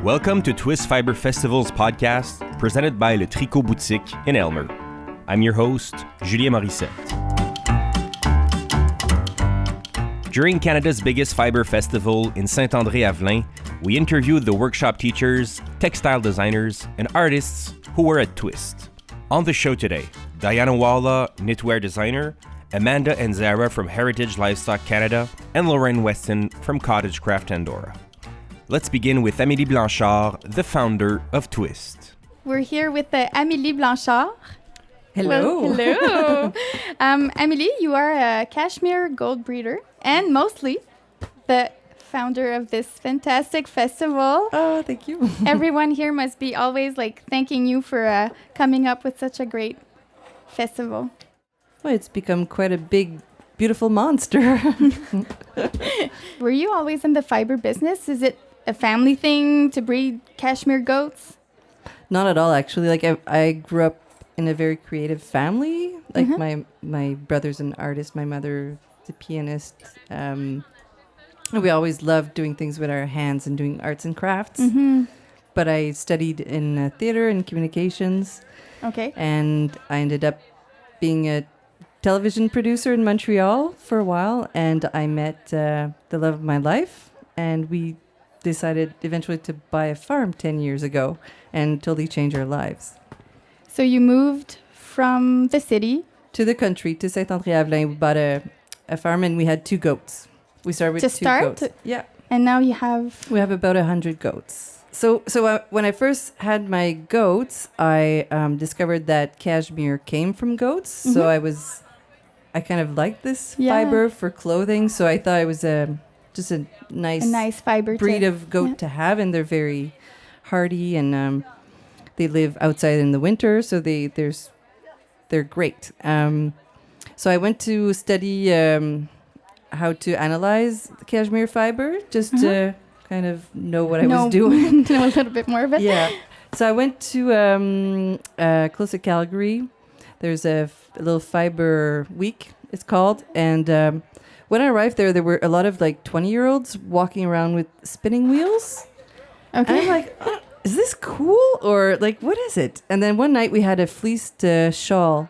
Welcome to Twist Fibre Festival's podcast, presented by Le Tricot Boutique in Elmer. I'm your host, Julien Morissette. During Canada's biggest fibre festival in Saint-André-Avelin, we interviewed the workshop teachers, textile designers, and artists who were at Twist. On the show today, Diana Walla, knitwear designer, Amanda and Zhara from Heritage Livestock Canada, and Loraine Weston from Cottage Craft Andorra. Let's begin with Amélie Blanchard, the founder of Twist. We're here with Amélie Blanchard. Hello. Well, hello. Amélie, you are a cashmere gold breeder and mostly the founder of this fantastic festival. Oh, thank you. Everyone here must be always thanking you for coming up with such a great festival. Well, it's become quite a big, beautiful monster. Were you always in the fiber business? Is it a family thing to breed cashmere goats? Not at all, actually. I grew up in a very creative family. My brother's an artist, my mother's a pianist. We always loved doing things with our hands and doing arts and crafts. Mm-hmm. But I studied in theater and communications. Okay. And I ended up being a television producer in Montreal for a while. And I met the love of my life. And we decided eventually to buy a farm 10 years ago and totally change our lives. So you moved from the city to the country, to Saint-André-Avelin. We bought a farm and we had 2 goats. We started with 2 goats. Yeah. And now you have... We have about 100 goats. So when I first had my goats, I discovered that cashmere came from goats. Mm-hmm. So I kind of liked this fiber for clothing. So I thought it was just a nice fiber breed of goat to have, and they're very hardy, and they live outside in the winter, so they're great. So I went to study how to analyze cashmere fiber, just to kind of know what I was doing. Know a little bit more of it. Yeah. So I went to close to Calgary. There's a little fiber week, it's called, and when I arrived there were a lot of 20-year-olds walking around with spinning wheels. Okay. And I'm like, oh, is this cool? Or what is it? And then one night we had a fleece to shawl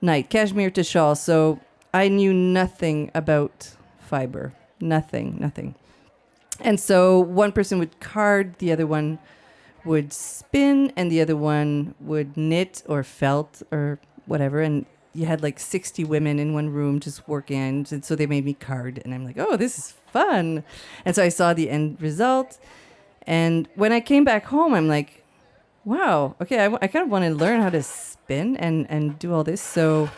night, cashmere to shawl. So I knew nothing about fiber. Nothing. And so one person would card, the other one would spin, and the other one would knit or felt or whatever. And you had 60 women in one room just working, and so they made me card, and I'm like, oh, this is fun. And so I saw the end result, and when I came back home, I'm like, wow, okay, I kind of want to learn how to spin and do all this. So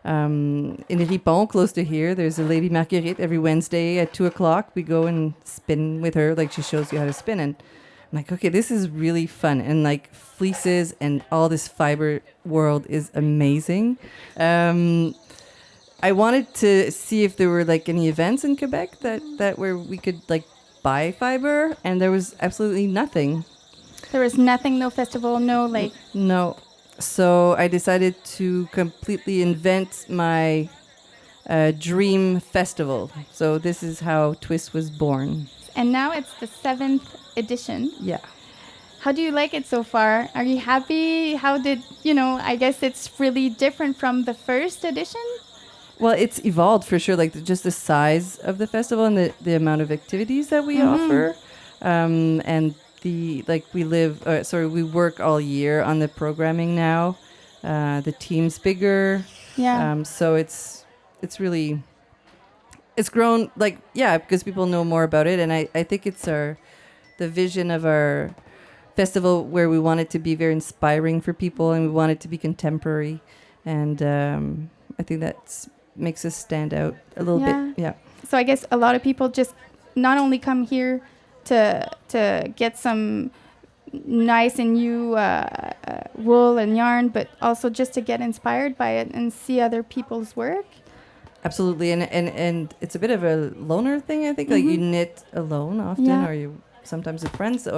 in Ripon, close to here, there's a lady, Marguerite, every Wednesday at 2:00, we go and spin with her, she shows you how to spin, and I'm like, okay, this is really fun. And fleeces and all this fiber world is amazing. I wanted to see if there were any events in Quebec that where we could buy fiber, and there was absolutely nothing. There was nothing, no festival, no No. So I decided to completely invent my dream festival. So this is how Twist was born. And now it's the 7th edition. Yeah. How do you like it so far? Are you happy? How did, I guess it's really different from the first edition? Well, it's evolved for sure, just the size of the festival and the amount of activities that we offer. And we work all year on the programming now. The team's bigger. Yeah. So it's really... It's grown, because people know more about it. And I think it's the vision of our festival where we want it to be very inspiring for people, and we want it to be contemporary. And I think that makes us stand out a little bit. Yeah. So I guess a lot of people just not only come here to get some nice and new wool and yarn, but also just to get inspired by it and see other people's work. Absolutely, and it's a bit of a loner thing, I think. You knit alone often, or you sometimes with friends,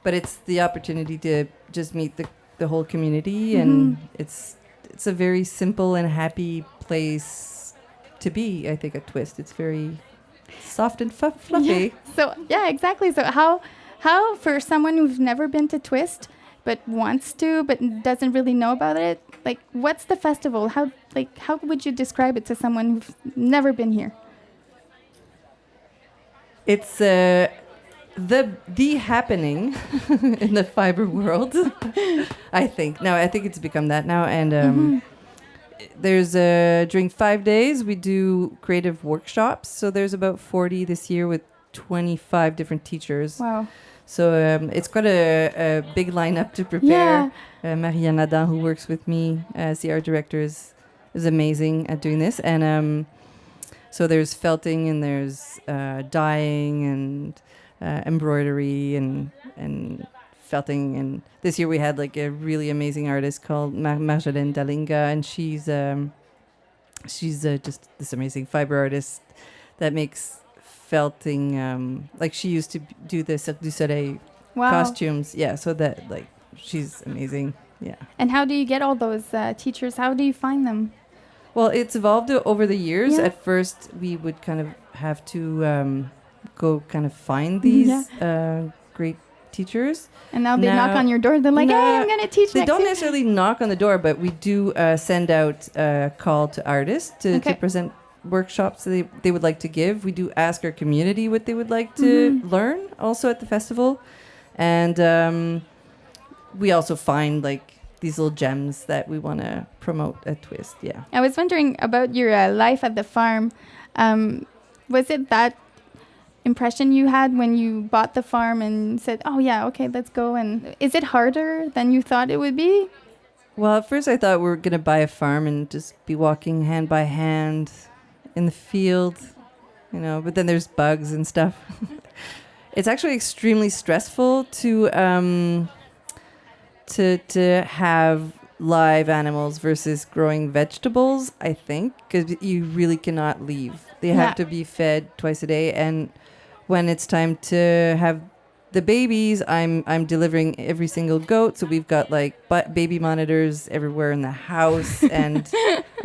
but it's the opportunity to just meet the whole community, and it's a very simple and happy place to be. I think at Twist, it's very soft and fluffy. Yeah. So exactly. So how How, for someone who's never been to Twist, but wants to, but doesn't really know about it, like, what's the festival? How would you describe it to someone who's never been here? It's the happening in the fiber world, I think. No, I think it's become that now. And there's during 5 days, we do creative workshops. So there's about 40 this year with 25 different teachers. Wow. So it's quite a big lineup to prepare. Yeah. Marianne Adam, who works with me as the art director, is amazing at doing this. And so there's felting and there's dyeing and embroidery and felting. And this year we had like a really amazing artist called Marjolaine Dalinga, and she's just this amazing fiber artist that makes felting. Like she used to do the Cirque du Soleil costumes. Yeah, so that like she's amazing. Yeah. And how do you get all those teachers? How do you find them? Well, it's evolved over the years. Yeah. At first, we would kind of have to go kind of find these great teachers. And now they knock on your door. They're like, hey, I'm going to teach They next don't year. necessarily knock on the door, but we do send out a call to artists to present workshops that they would like to give. We do ask our community what they would like to learn also at the festival. And we also find like these little gems that we want to promote at Twist. Yeah. I was wondering about your life at the farm. Was it that impression you had when you bought the farm and said, oh yeah, okay, let's go? And is it harder than you thought it would be? Well, at first I thought we were going to buy a farm and just be walking hand by hand in the field, you know, but then there's bugs and stuff. It's actually extremely stressful to have live animals versus growing vegetables, I think, because you really cannot leave. They have to be fed twice a day, and when it's time to have the babies, I'm delivering every single goat, so we've got like baby monitors everywhere in the house, and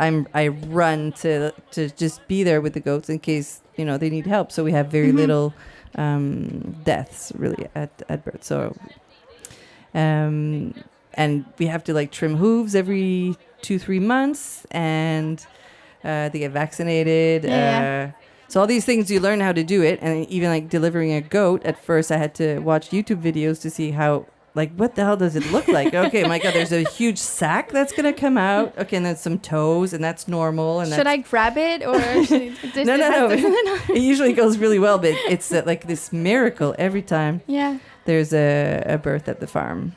I run to just be there with the goats in case, you know, they need help. So we have very little deaths really at birth. So and we have to like trim hooves every 2-3 months, and they get vaccinated. So all these things, you learn how to do it. And even like delivering a goat, at first I had to watch YouTube videos to see how, like, what the hell does it look like? Okay, my God, there's a huge sack that's going to come out. Okay, and then some toes, and that's normal. And should I grab it or No. It usually goes really well, but it's like this miracle every time there's a birth at the farm.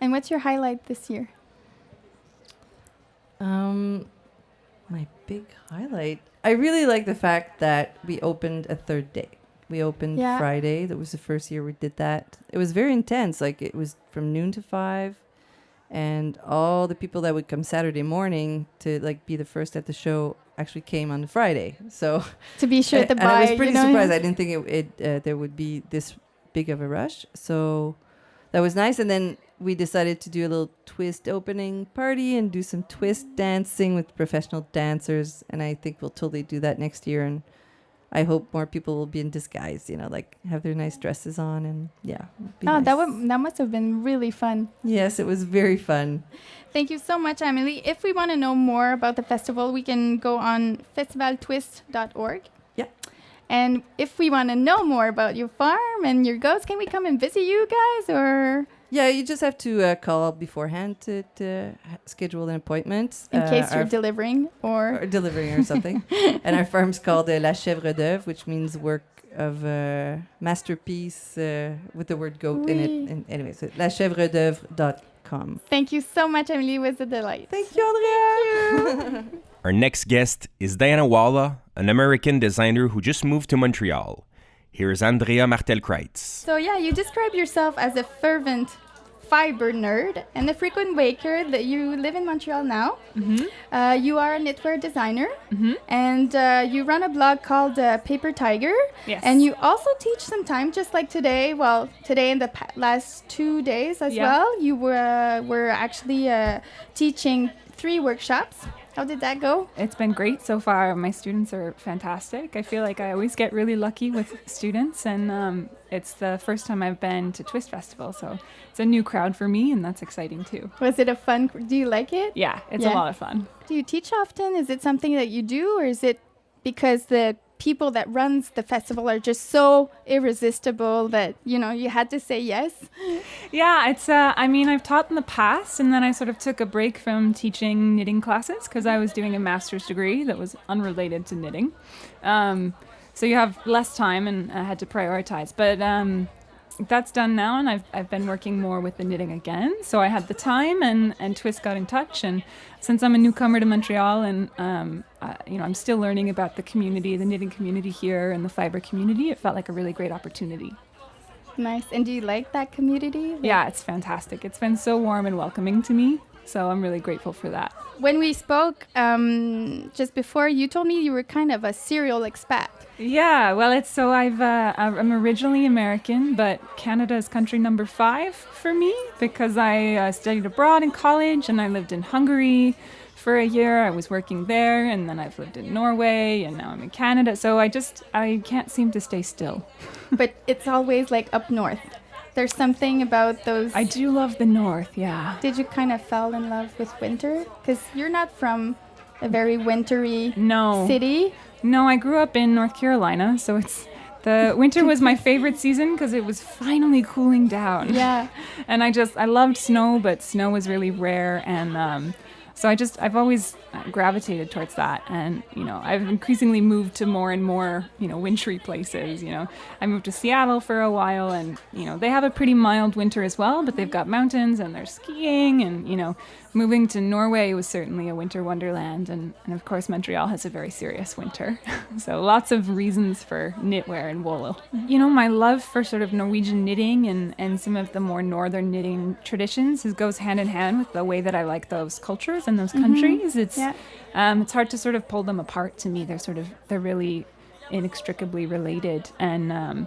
And what's your highlight this year? My big highlight, I really like the fact that we opened a third day. We opened Friday. That was the first year we did that. It was very intense. Like, it was from noon to 5, and all the people that would come Saturday morning to like be the first at the show actually came on the Friday. So to be sure to buy. And I was pretty surprised. I didn't think there would be this big of a rush. So that was nice. And then we decided to do a little Twist opening party and do some Twist dancing with professional dancers. And I think we'll totally do that next year. And I hope more people will be in disguise, you know, like have their nice dresses on, and nice. That must have been really fun. Yes, it was very fun. Thank you so much, Amélie. If we want to know more about the festival, we can go on festivaltwist.org. Yeah. And if we want to know more about your farm and your goats, can we come and visit you guys, or? Yeah, you just have to call beforehand to schedule an appointment. In case you're delivering or delivering or something. And our farm's called La Chèvre d'œuvre, which means work of masterpiece with the word goat in it. And anyway, so lachèvredœuvre.com. Thank you so much, Amélie. It was a delight. Thank you, Andrea. Our next guest is Diana Walla, an American designer who just moved to Montreal. Here's Andrea Martel-Kreitz. So you describe yourself as a fervent fiber nerd and a frequent waker that you live in Montreal now. Mm-hmm. You are a knitwear designer, and you run a blog called Paper Tiger. Yes. And you also teach sometime, just like today. Well, today and the last 2 days as well. You were actually teaching 3 workshops How did that go? It's been great so far. My students are fantastic. I feel like I always get really lucky with students, and it's the first time I've been to Twist Festival, so it's a new crowd for me, and that's exciting too. Was it a fun? Do you like it? Yeah, it's a lot of fun. Do you teach often? Is it something that you do, or is it because the people that runs the festival are just so irresistible that, you know, you had to say yes? Yeah, it's, I've taught in the past, and then I sort of took a break from teaching knitting classes because I was doing a master's degree that was unrelated to knitting. So you have less time, and I had to prioritize. But that's done now, and I've been working more with the knitting again. So I had the time, and Twist got in touch. And since I'm a newcomer to Montreal, and I'm still learning about the community, the knitting community here, and the fiber community, it felt like a really great opportunity. Nice. And do you like that community? Yeah, it's fantastic. It's been so warm and welcoming to me. So I'm really grateful for that. When we spoke just before, you told me you were kind of a serial expat. Yeah, well, I'm originally American, but Canada is country number 5 for me because I studied abroad in college, and I lived in Hungary for a year. I was working there, and then I've lived in Norway, and now I'm in Canada. So I can't seem to stay still. But it's always like up north. There's something about those. I do love the north, yeah. Did you kind of fall in love with winter? Because you're not from a very wintry city. No, I grew up in North Carolina, so the winter was my favorite season because it was finally cooling down. Yeah. And I loved snow, but snow was really rare, and so I've always gravitated towards that. And, I've increasingly moved to more and more, wintry places. I moved to Seattle for a while, and, they have a pretty mild winter as well, but they've got mountains and they're skiing, and, moving to Norway was certainly a winter wonderland. And of course, Montreal has a very serious winter. So lots of reasons for knitwear and wool. My love for sort of Norwegian knitting and some of the more northern knitting traditions goes hand in hand with the way that I like those cultures and those countries. It's hard to sort of pull them apart to me. They're really inextricably related, and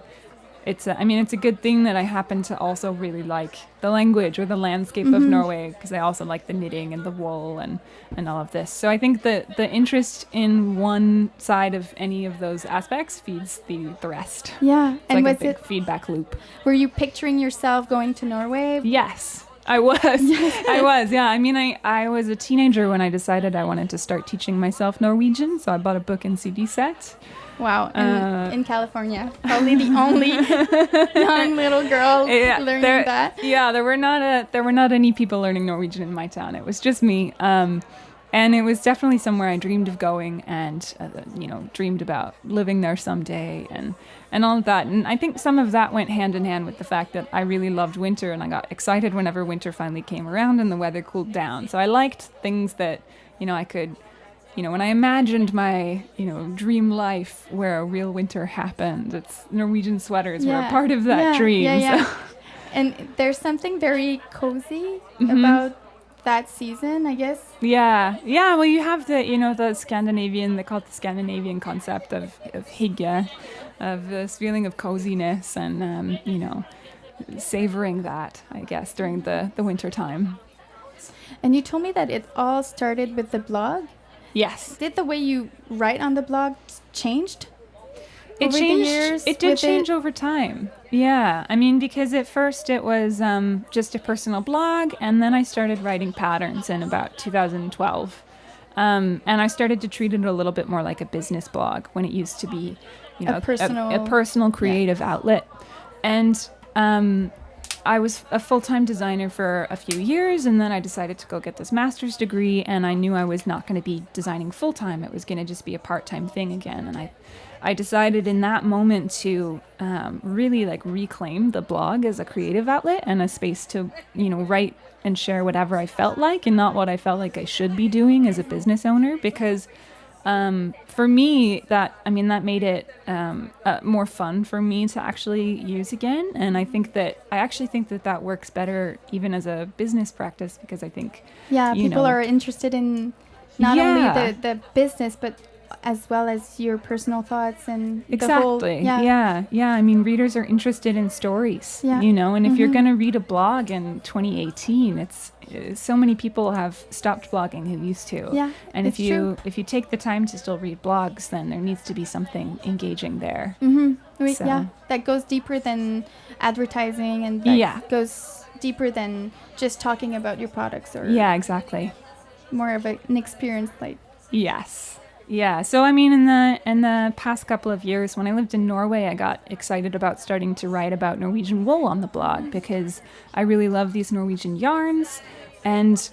it's a good thing that I happen to also really like the language or the landscape of Norway, because I also like the knitting and the wool and all of this. So I think that the interest in one side of any of those aspects feeds the rest. Yeah. It's and like was a big feedback loop. Were you picturing yourself going to Norway? Yes. I was. I was, yeah. I was a teenager when I decided I wanted to start teaching myself Norwegian, so I bought a book and CD set. Wow, in California, probably the only young little girl learning that. Yeah, there were not any people learning Norwegian in my town. It was just me, and it was definitely somewhere I dreamed of going, and dreamed about living there someday, and all of that. And I think some of that went hand in hand with the fact that I really loved winter, and I got excited whenever winter finally came around and the weather cooled down. So I liked things that I could. When I imagined my, dream life where a real winter happened, it's Norwegian sweaters were a part of that dream. Yeah. So. And there's something very cozy about that season, I guess. Yeah. Well, you have the Scandinavian, they call it the Scandinavian concept of hygge, of this feeling of coziness and, savoring that, I guess, during the winter time. And you told me that it all started with the blog. Yes. Did the way you write on the blog changed? It changed. It did change over time. Yeah. Because at first it was just a personal blog, and then I started writing patterns in about 2012. And I started to treat it a little bit more like a business blog when it used to be, a personal creative outlet. And I was a full-time designer for a few years, and then I decided to go get this master's degree, and I knew I was not going to be designing full-time. It was going to just be a part-time thing again, and I decided in that moment to really reclaim the blog as a creative outlet and a space to, write and share whatever I felt like and not what I felt like I should be doing as a business owner, because for me, that made it more fun for me to actually use again. And I actually think that works better even as a business practice, because I think... Yeah, people are interested in not only the business, but as well as your personal thoughts and exactly. the whole, Yeah. I mean, readers are interested in stories, and if you're going to read a blog in 2018, it's so many people have stopped blogging who used to. Yeah, and it's if you take the time to still read blogs, then there needs to be something engaging there. So. Yeah, that goes deeper than advertising, and that goes deeper than just talking about your products, or exactly. More of an experience, like. Yes. Yeah. So I mean, in the past couple of years, when I lived in Norway, I got excited about starting to write about Norwegian wool on the blog because I really love these Norwegian yarns, and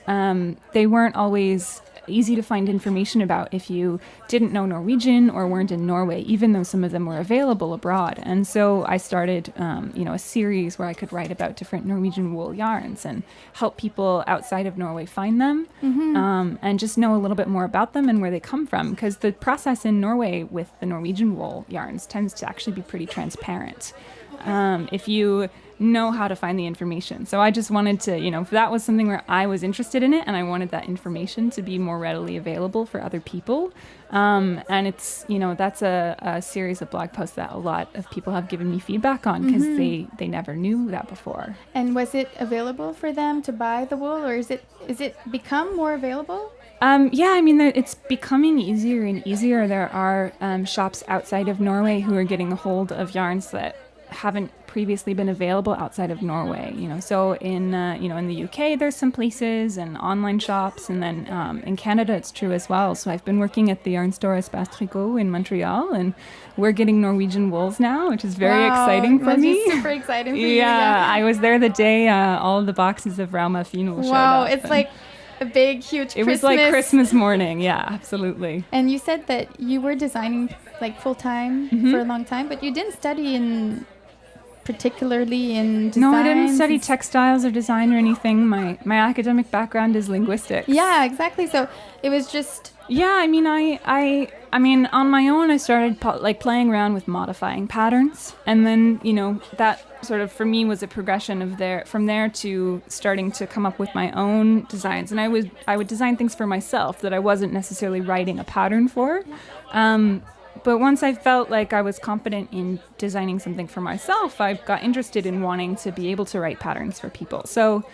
they weren't always easy to find information about if you didn't know Norwegian or weren't in Norway, even though some of them were available abroad. And so I started, a series where I could write about different Norwegian wool yarns and help people outside of Norway find them, and just know a little bit more about them and where they come from. Because the process in Norway with the Norwegian wool yarns tends to actually be pretty transparent. If you know how to find the information. So I just wanted to, that was something where I was interested in it, and I wanted that information to be more readily available for other people. And it's, that's a series of blog posts that a lot of people have given me feedback on because they never knew that before. And was it available for them to buy the wool, or is it become more available? It's becoming easier and easier. There are shops outside of Norway who are getting a hold of yarns that haven't previously been available outside of Norway. So in the UK there's some places and online shops, and then in Canada it's true as well. So I've been working at the yarn store Espace Tricot in Montreal, and we're getting Norwegian wools now, which is very exciting for me. Super exciting for you. Yeah, I was there the day all of the boxes of Rauma Fino showed up. Wow, it's like a big, huge Christmas. It was like Christmas morning, yeah, absolutely. And you said that you were designing like full-time for a long time, but you didn't study particularly in design? No, I didn't study textiles or design or anything. My academic background is linguistics. Yeah, exactly. So it was just... Yeah, I mean, I mean, on my own, I started playing around with modifying patterns, and then that sort of for me was a progression from there to starting to come up with my own designs, and I would design things for myself that I wasn't necessarily writing a pattern for. But once I felt like I was confident in designing something for myself, I got interested in wanting to be able to write patterns for people. So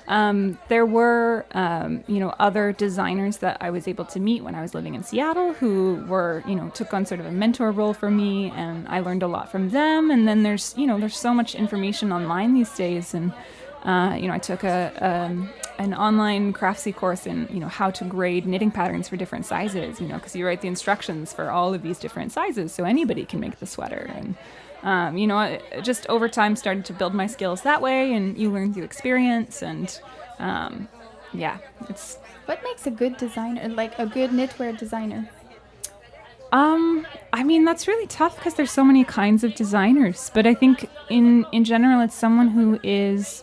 there were, other designers that I was able to meet when I was living in Seattle who were, took on sort of a mentor role for me, and I learned a lot from them. And then there's so much information online these days, and I took an online craftsy course in how to grade knitting patterns for different sizes, because you write the instructions for all of these different sizes, so anybody can make the sweater. And I just over time started to build my skills that way, and you learn through experience. And it's what makes a good designer, like a good knitwear designer? I mean, that's really tough because there's so many kinds of designers, but I think in general it's someone who is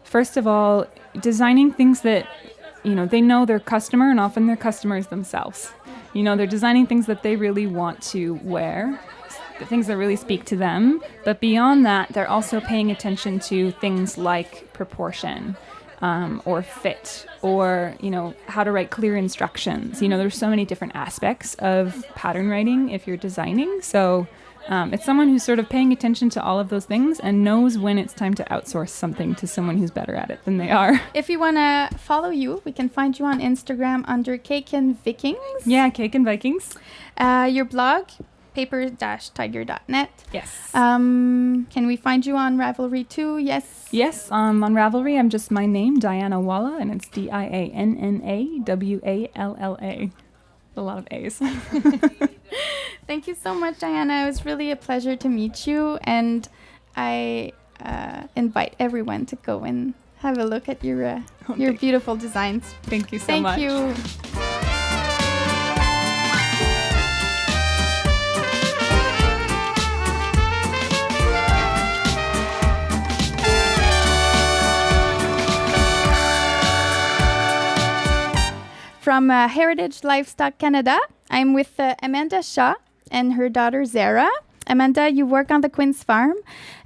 first of all, designing things that, they know their customer, and often their customers themselves. They're designing things that they really want to wear, the things that really speak to them. But beyond that, they're also paying attention to things like proportion, or fit, or, how to write clear instructions. There's so many different aspects of pattern writing if you're designing. So it's someone who's sort of paying attention to all of those things and knows when it's time to outsource something to someone who's better at it than they are. If you want to follow you, we can find you on Instagram under Cake and Vikings. Yeah, Cake and Vikings. Your blog, paper-tiger.net. Yes. Can we find you on Ravelry too? Yes. Yes, on Ravelry, I'm just my name, Diana Walla, and it's DiannaWalla. A lot of A's. Thank you so much, Diana. It was really a pleasure to meet you, and I invite everyone to go and have a look at your beautiful designs. Thank you so much. Thank you. From Heritage Livestock Canada, I'm with Amanda Shaw and her daughter Zhara. Amanda, you work on the Queen's Farm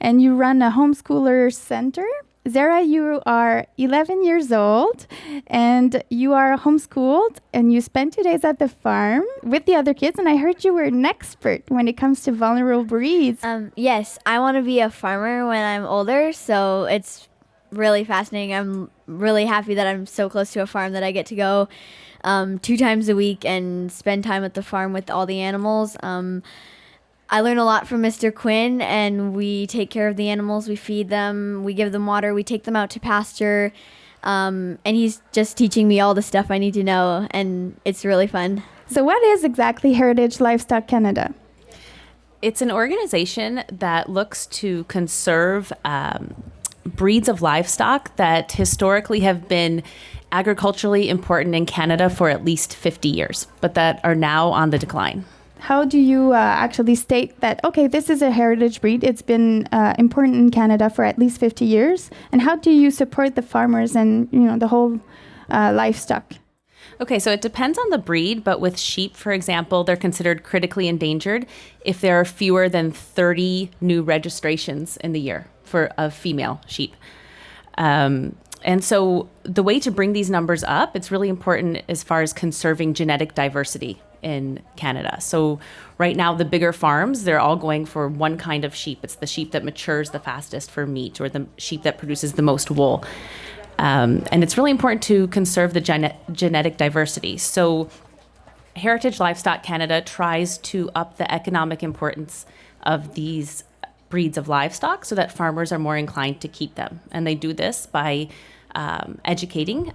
and you run a homeschooler center. Zhara, you are 11 years old and you are homeschooled and you spent 2 days at the farm with the other kids. And I heard you were an expert when it comes to vulnerable breeds. Yes, I want to be a farmer when I'm older, so it's really fascinating. I'm really happy that I'm so close to a farm that I get to go 2 times a week and spend time at the farm with all the animals. I learn a lot from Mr. Quinn, and we take care of the animals. We feed them, we give them water, we take them out to pasture, and he's just teaching me all the stuff I need to know, and it's really fun. So what is exactly Heritage Livestock Canada? It's an organization that looks to conserve breeds of livestock that historically have been agriculturally important in Canada for at least 50 years, but that are now on the decline. How do you actually state that, okay, this is a heritage breed, it's been important in Canada for at least 50 years, and how do you support the farmers and, the whole livestock? Okay, so it depends on the breed, but with sheep, for example, they're considered critically endangered if there are fewer than 30 new registrations in the year of female sheep. And so the way to bring these numbers up, it's really important as far as conserving genetic diversity in Canada. So right now, the bigger farms, they're all going for one kind of sheep. It's the sheep that matures the fastest for meat, or the sheep that produces the most wool. And it's really important to conserve the genetic diversity. So Heritage Livestock Canada tries to up the economic importance of these breeds of livestock so that farmers are more inclined to keep them. And they do this by educating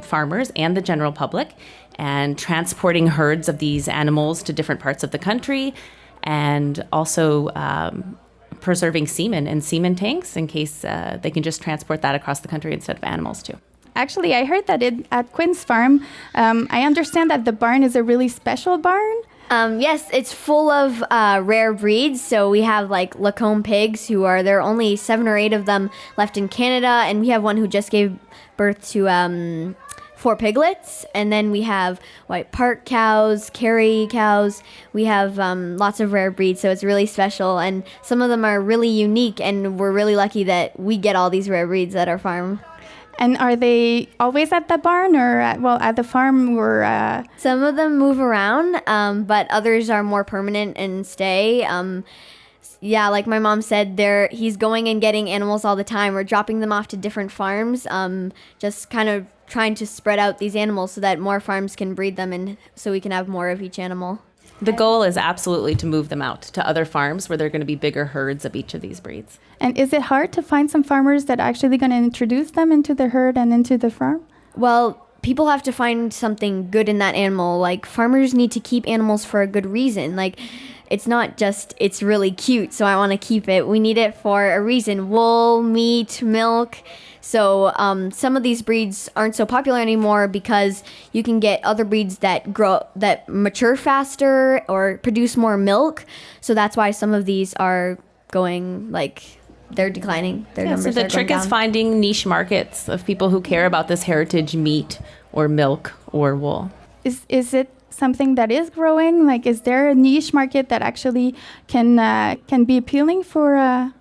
farmers and the general public, and transporting herds of these animals to different parts of the country, and also preserving semen in semen tanks in case they can just transport that across the country instead of animals too. Actually, I heard that at Quinn's farm, I understand that the barn is a really special barn. Yes, it's full of rare breeds. So we have like Lacombe pigs, there are only 7 or 8 of them left in Canada, and we have one who just gave birth to 4 piglets. And then we have white park cows, Kerry cows. We have lots of rare breeds, so it's really special. And some of them are really unique, and we're really lucky that we get all these rare breeds at our farm. And are they always at the barn or at the farm? Or Some of them move around, but others are more permanent and stay. Yeah, like my mom said, he's going and getting animals all the time. We're dropping them off to different farms, just kind of trying to spread out these animals so that more farms can breed them, and so we can have more of each animal. The goal is absolutely to move them out to other farms where there are going to be bigger herds of each of these breeds. And is it hard to find some farmers that are actually going to introduce them into the herd and into the farm? Well, people have to find something good in that animal. Like, farmers need to keep animals for a good reason. Like, it's not just, it's really cute, so I want to keep it. We need it for a reason. Wool, meat, milk. So some of these breeds aren't so popular anymore because you can get other breeds that mature faster or produce more milk. So that's why some of these are going, they're declining. Their numbers so the are trick going is down. finding niche markets of people who care about this heritage meat or milk or wool. Is it something that is growing? Like, is there a niche market that actually can be appealing for?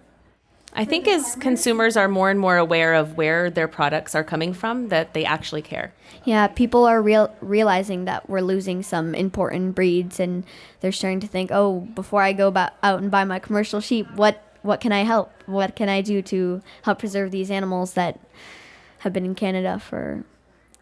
I think as consumers are more and more aware of where their products are coming from, that they actually care. Yeah, people are realizing that we're losing some important breeds, and they're starting to think, oh, before I go out and buy my commercial sheep, what can I help? What can I do to help preserve these animals that have been in Canada for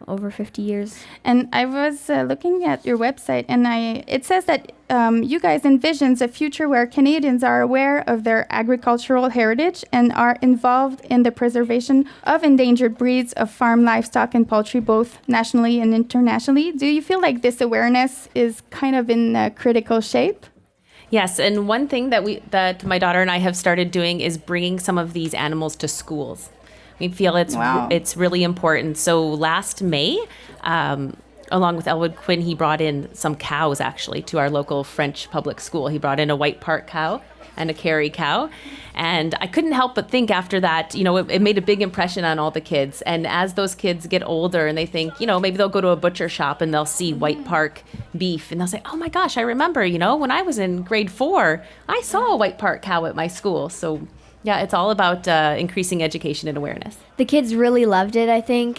over 50 years? And I was looking at your website, and it says that you guys envisions a future where Canadians are aware of their agricultural heritage and are involved in the preservation of endangered breeds of farm livestock and poultry, both nationally and internationally. Do you feel like this awareness is kind of in a critical shape? Yes, and one thing that my daughter and I have started doing is bringing some of these animals to schools. We feel it's really important. So last May, along with Elwood Quinn, he brought in some cows, actually, to our local French public school. He brought in a white park cow and a Kerry cow. And I couldn't help but think after that, it made a big impression on all the kids. And as those kids get older and they think, maybe they'll go to a butcher shop and they'll see white park beef. And they'll say, oh my gosh, I remember, when I was in grade 4, I saw a white park cow at my school. So Yeah, it's all about increasing education and awareness. The kids really loved it, I think.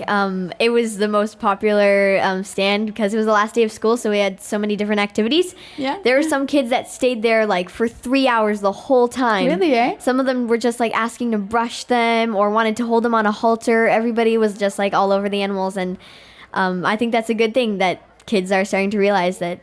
It was the most popular stand because it was the last day of school, so we had so many different activities. Yeah. There were some kids that stayed there like for 3 hours the whole time. Really, eh? Some of them were just like asking to brush them or wanted to hold them on a halter. Everybody was just like all over the animals, and I think that's a good thing that kids are starting to realize that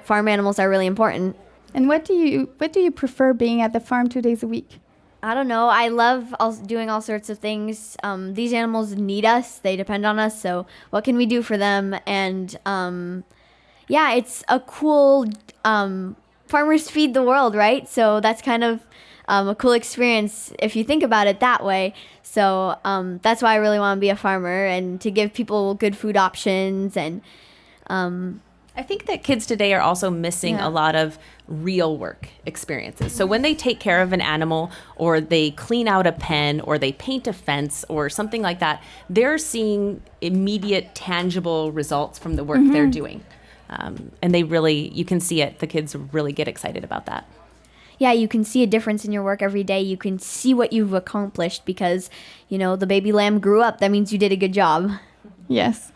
farm animals are really important. And what do you prefer being at the farm 2 days a week? I don't know. I love doing all sorts of things. These animals need us. They depend on us. So what can we do for them? And yeah, it's a cool farmers feed the world, right? So that's kind of a cool experience if you think about it that way. So that's why I really want to be a farmer and to give people good food options. And I think that kids today are also missing a lot of real work experiences. So when they take care of an animal or they clean out a pen or they paint a fence or something like that, they're seeing immediate tangible results from the work they're doing. And you can see it. The kids really get excited about that. Yeah, you can see a difference in your work every day. You can see what you've accomplished because, the baby lamb grew up. That means you did a good job. Yes.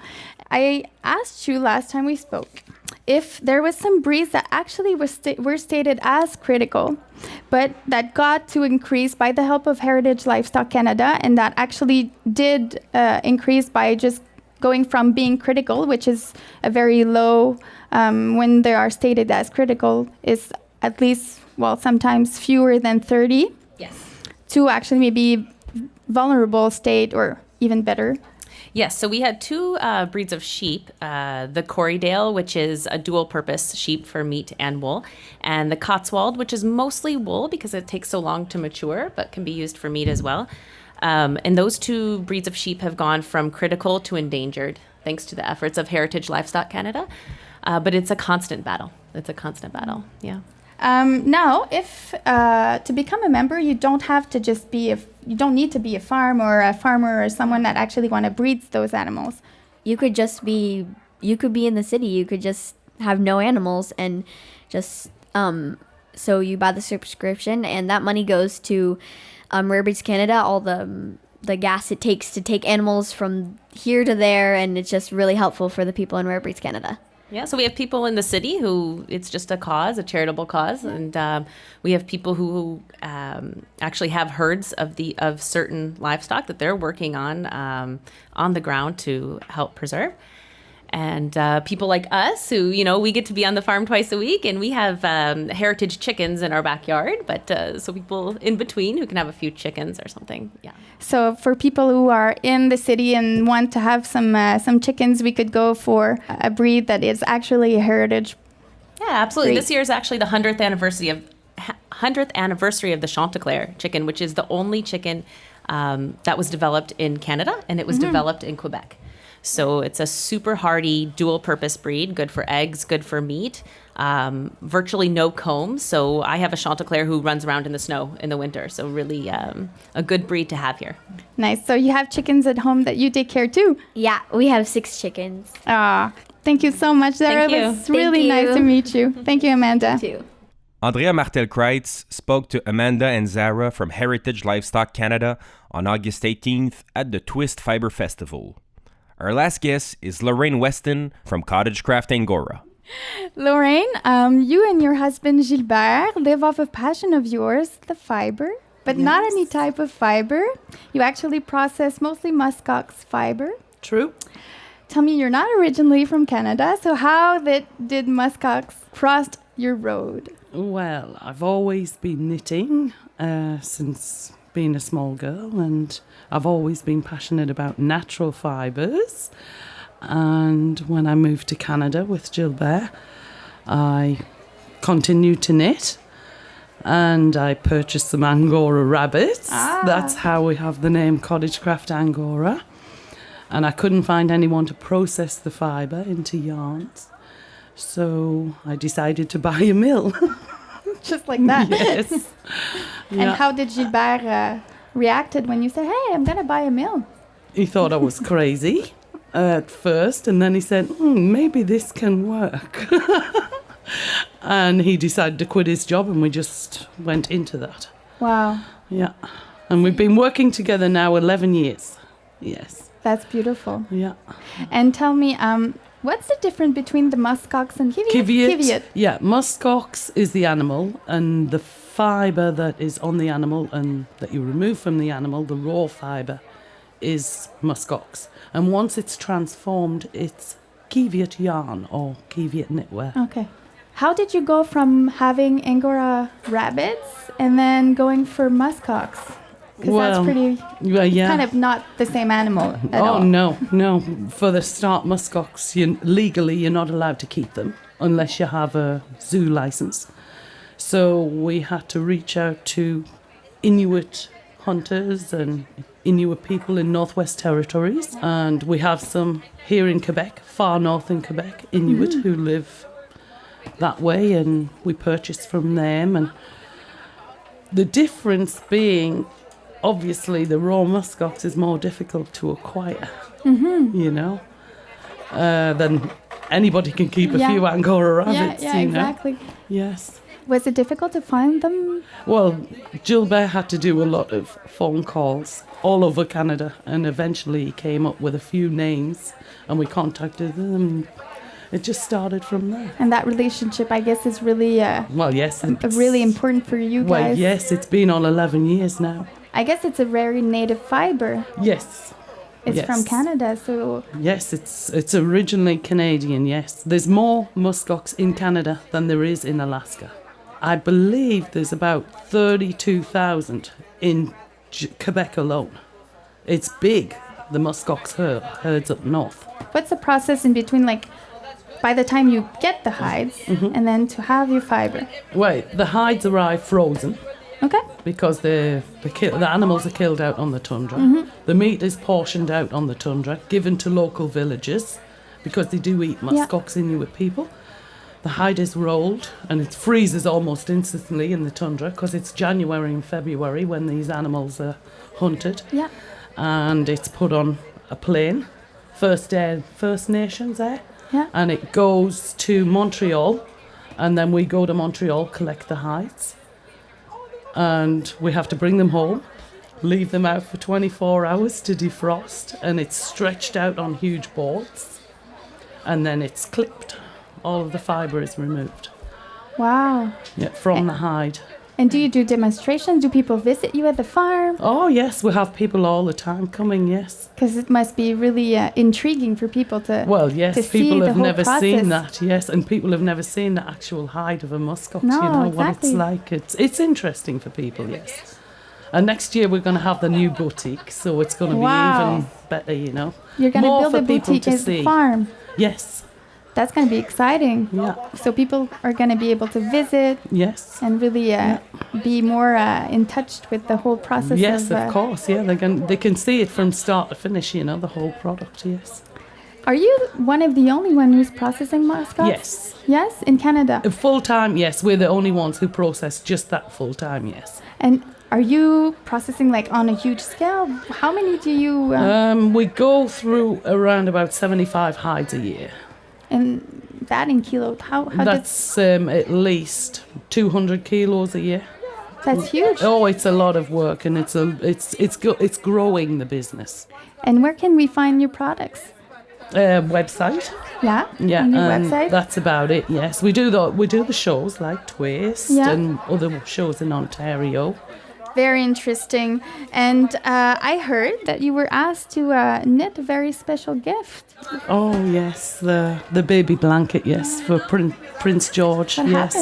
I asked you last time we spoke if there was some breeds that actually were stated as critical, but that got to increase by the help of Heritage Livestock Canada, and that actually did increase by just going from being critical, which is a very low, when they are stated as critical, is at least, sometimes fewer than 30. Yes. To actually maybe vulnerable state or even better. Yes, so we had two breeds of sheep, the Corriedale, which is a dual-purpose sheep for meat and wool, and the Cotswold, which is mostly wool because it takes so long to mature, but can be used for meat as well. And those two breeds of sheep have gone from critical to endangered, thanks to the efforts of Heritage Livestock Canada. But it's a constant battle. Yeah. Now, if to become a member, you don't have to just you don't need to be a farmer or someone that actually want to breed those animals. You could be in the city. You could just have no animals and just, so you buy the subscription and that money goes to Rare Breeds Canada, all the gas it takes to take animals from here to there, and it's just really helpful for the people in Rare Breeds Canada. Yeah, so we have people in the city who it's just a charitable cause, and we have people who actually have herds of certain livestock that they're working on the ground to help preserve. And people like us who, we get to be on the farm twice a week, and we have heritage chickens in our backyard, but so people in between who can have a few chickens or something, yeah. So for people who are in the city and want to have some chickens, we could go for a breed that is actually a heritage. Yeah, absolutely. breed. This year is actually the 100th anniversary of the Chanticleer chicken, which is the only chicken that was developed in Canada, and it was developed in Quebec. So it's a super hardy dual-purpose breed, good for eggs, good for meat, virtually no combs. So I have a Chanticleer who runs around in the snow in the winter. So really a good breed to have here. Nice. So you have chickens at home that you take care too? Yeah, we have 6 chickens. Thank you so much, Zhara. Thank you. It was really nice to meet you. Thank you, Amanda. Thank you. Andrea Martel-Kreitz spoke to Amanda and Zhara from Heritage Livestock Canada on August 18th at the Twist Fibre Festival. Our last guest is Loraine Weston from Cottage Craft Angora. Loraine, you and your husband Gilbert live off a passion of yours, the fiber, but not any type of fiber. You actually process mostly muskox fiber. True. Tell me, you're not originally from Canada, so how did muskox cross your road? Well, I've always been knitting since being a small girl, and I've always been passionate about natural fibres. And when I moved to Canada with Gilbert, I continued to knit, and I purchased some Angora rabbits. That's how we have the name Cottage Craft Angora. And I couldn't find anyone to process the fibre into yarns, so I decided to buy a mill. Just like that. Yes. And how did Gilbert reacted when you said, hey, I'm going to buy a mill? He thought I was crazy at first, and then he said, maybe this can work. And he decided to quit his job, and we just went into that. Wow. Yeah. And we've been working together now 11 years. Yes. That's beautiful. Yeah. And tell me, what's the difference between the muskox and kiviot? Yeah, muskox is the animal, and the fibre that is on the animal and that you remove from the animal, the raw fibre, is muskox. And once it's transformed, it's kiviot yarn or kiviot knitwear. Okay. How did you go from having Angora rabbits and then going for muskox? Because that's pretty, kind of not the same animal at all. Oh, no. For the start, muskox, legally, you're not allowed to keep them unless you have a zoo license. So we had to reach out to Inuit hunters and Inuit people in Northwest Territories. And we have some here in Quebec, far north in Quebec, Inuit who live that way, and we purchased from them. And the difference being, obviously, the raw muskox is more difficult to acquire, than anybody can keep a few Angora rabbits, Yeah, exactly. Yes. Was it difficult to find them? Well, Gilbert had to do a lot of phone calls all over Canada, and eventually he came up with a few names, and we contacted them. It just started from there. And that relationship, I guess, is really really important for you guys. Well, yes, it's been on 11 years now. I guess it's a very native fibre. Yes. It's from Canada, so... Yes, it's originally Canadian, yes. There's more muskox in Canada than there is in Alaska. I believe there's about 32,000 in Quebec alone. It's big, the muskox herds up north. What's the process in between, like, by the time you get the hides and then to have your fibre? Well, the hides arrive frozen. Okay. Because the animals are killed out on the tundra. The meat is portioned out on the tundra, given to local villagers, because they do eat muskox Inuit people. The hide is rolled, and it freezes almost instantly in the tundra, because it's January and February when these animals are hunted. Yeah. And it's put on a plane, First Nations there. Yeah. And it goes to Montreal, and then we go to Montreal, collect the hides. And we have to bring them home, leave them out for 24 hours to defrost, and it's stretched out on huge boards, and then it's clipped. All of the fibre is removed. Wow. Yeah, from the hide. And do you do demonstrations? Do people visit you at the farm? Oh, yes, we have people all the time coming, yes. Because it must be really intriguing for people to Well, yes, to people see have the whole never process. seen that, yes, and people have never seen the actual hide of a muskox, No, what it's exactly. like. It's interesting for people, yes. And next year we're going to have the new boutique, so it's going to be even better, You're going More to for build a people boutique to at the see. farm. Yes, That's going to be exciting. yeah, So people are going to be able to visit yes. and really be more in touch with the whole process. Yes, of course. Yeah, they can see it from start to finish. The whole product. Yes. Are you one of the only one who's processing muskox? Yes. Yes, in Canada. Full time. Yes, we're the only ones who process just that full time. Yes. And are you processing like on a huge scale? How many do you? We go through around about 75 hides a year. And that in kilos? How That's at least 200 kilos a year. that's huge. Oh, it's a lot of work, and it's growing the business. And where can we find your products? Website. Yeah. Yeah, On your and website. that's about it. Yes, we do the shows like Twist and other shows in Ontario. Very interesting. And I heard that you were asked to knit a very special gift. Oh yes, the baby blanket. Yes, for Prince George. What yes.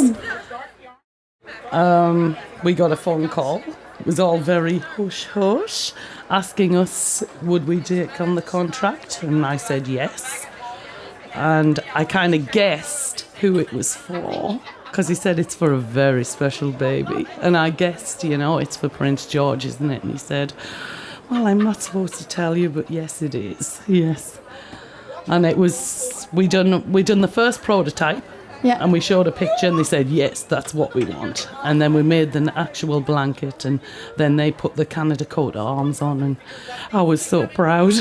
happened? We got a phone call. It was all very hush hush, asking us would we take on the contract, and I said yes. And I kind of guessed who it was for, because he said it's for a very special baby. And I guessed, it's for Prince George, isn't it? And he said, well, I'm not supposed to tell you, but yes, it is. Yes. And it was, we done the first prototype. Yeah. And we showed a picture, and they said, yes, that's what we want. And then we made the actual blanket, and then they put the Canada coat of arms on, and I was so proud.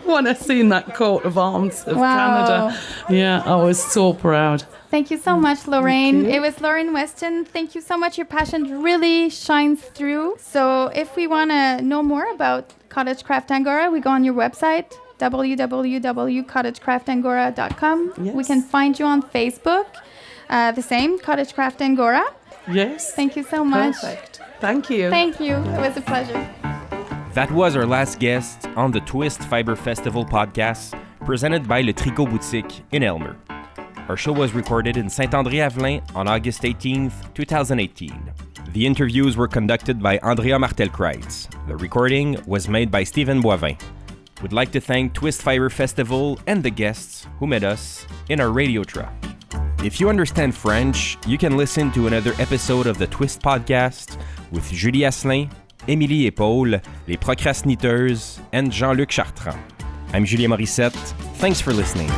When I seen that coat of arms of Wow. Canada. Yeah, I was so proud. Thank you so much, Loraine. you. It was Loraine Weston. Thank you so much. Your passion really shines through. So if we want to know more about Cottage Craft Angora, we go on your website, www.cottagecraftangora.com. Yes. We can find you on Facebook, the same, Cottage Craft Angora. Yes. Thank you so much. Perfect. Thank you. Thank you. It was a pleasure. That was our last guest on the Twist Fibre Festival podcast, presented by Le Tricot Boutique in Elmer. Our show was recorded in Saint-André-Avelin on August 18th, 2018. The interviews were conducted by Andrea Martel-Kreitz. The recording was made by Stephen Boivin. We'd like to thank Twist Fibre Festival and the guests who met us in our radio truck. If you understand French, you can listen to another episode of the Twist podcast with Julie Asselin, Émilie et Paul, les procrastinateurs, and Jean-Luc Chartrand. I'm Julien Morissette. Thanks for listening.